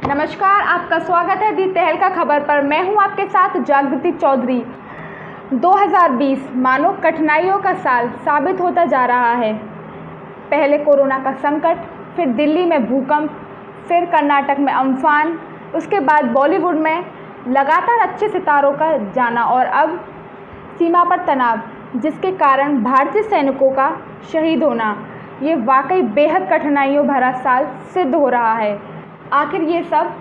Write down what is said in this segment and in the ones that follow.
नमस्कार, आपका स्वागत है दी तहलका खबर पर। मैं हूं आपके साथ जागृति चौधरी। 2020 मानो कठिनाइयों का साल साबित होता जा रहा है। पहले कोरोना का संकट, फिर दिल्ली में भूकंप, फिर कर्नाटक में अम्फान, उसके बाद बॉलीवुड में लगातार अच्छे सितारों का जाना और अब सीमा पर तनाव, जिसके कारण भारतीय सैनिकों का शहीद होना। ये वाकई बेहद कठिनाइयों भरा साल सिद्ध हो रहा है। आखिर ये सब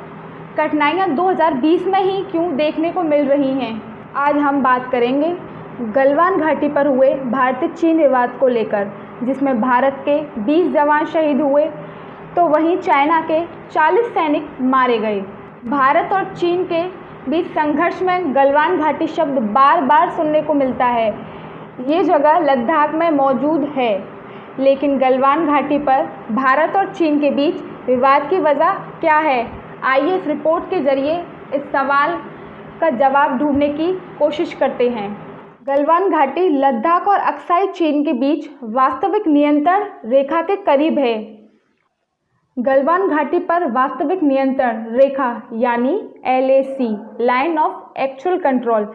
कठिनाइयाँ 2020 में ही क्यों देखने को मिल रही हैं? आज हम बात करेंगे गलवान घाटी पर हुए भारतीय चीन विवाद को लेकर, जिसमें भारत के 20 जवान शहीद हुए तो वहीं चाइना के 40 सैनिक मारे गए। भारत और चीन के बीच संघर्ष में गलवान घाटी शब्द बार बार सुनने को मिलता है। ये जगह लद्दाख में मौजूद है, लेकिन गलवान घाटी पर भारत और चीन के बीच विवाद की वजह क्या है? आइए इस रिपोर्ट के जरिए इस सवाल का जवाब ढूंढने की कोशिश करते हैं। गलवान घाटी लद्दाख और अक्साई चीन के बीच वास्तविक नियंत्रण रेखा के करीब है। गलवान घाटी पर वास्तविक नियंत्रण रेखा यानी LAC line of actual control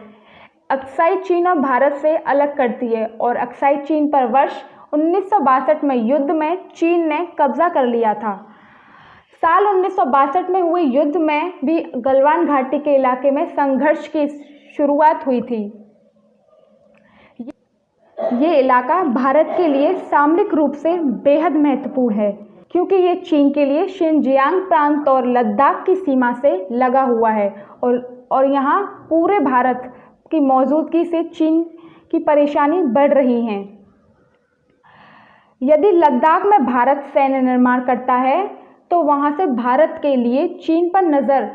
Aksai चीन और भारत से अलग करती है और अक्साई चीन पर वर्ष 1962 में युद्ध में चीन ने कब्जा कर लिया था। साल 1962 में हुए युद्ध में भी गलवान घाटी के इलाके में संघर्ष की शुरुआत हुई थी। ये इलाका भारत के लिए सामरिक रूप से बेहद महत्वपूर्ण है, क्योंकि ये चीन के लिए शिनजियांग प्रांत और लद्दाख की सीमा से लगा हुआ है और यहाँ पूरे भारत की मौजूदगी से चीन की परेशानी बढ़ रही है। यदि लद्दाख में भारत सैन्य निर्माण करता है तो वहाँ से भारत के लिए चीन पर नज़र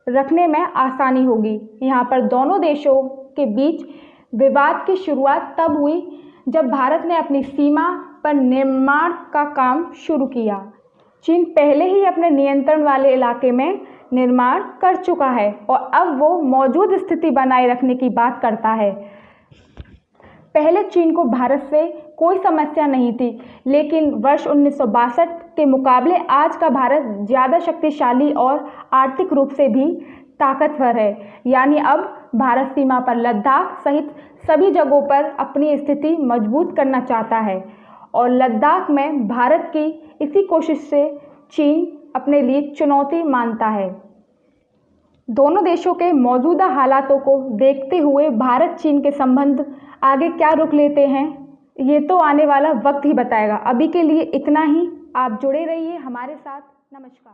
रखने में आसानी होगी। यहाँ पर दोनों देशों के बीच विवाद की शुरुआत तब हुई जब भारत ने अपनी सीमा पर निर्माण का काम शुरू किया। चीन पहले ही अपने नियंत्रण वाले इलाके में निर्माण कर चुका है और अब वो मौजूद स्थिति बनाए रखने की बात करता है। पहले चीन को भारत से कोई समस्या नहीं थी, लेकिन वर्ष 1962 के मुकाबले आज का भारत ज़्यादा शक्तिशाली और आर्थिक रूप से भी ताकतवर है। यानी अब भारत सीमा पर लद्दाख सहित सभी जगहों पर अपनी स्थिति मजबूत करना चाहता है और लद्दाख में भारत की इसी कोशिश से चीन अपने लिए चुनौती मानता है। दोनों देशों के मौजूदा हालातों को देखते हुए भारत चीन के संबंध आगे क्या रुख लेते हैं, ये तो आने वाला वक्त ही बताएगा। अभी के लिए इतना ही। आप जुड़े रहिए हमारे साथ। नमस्कार।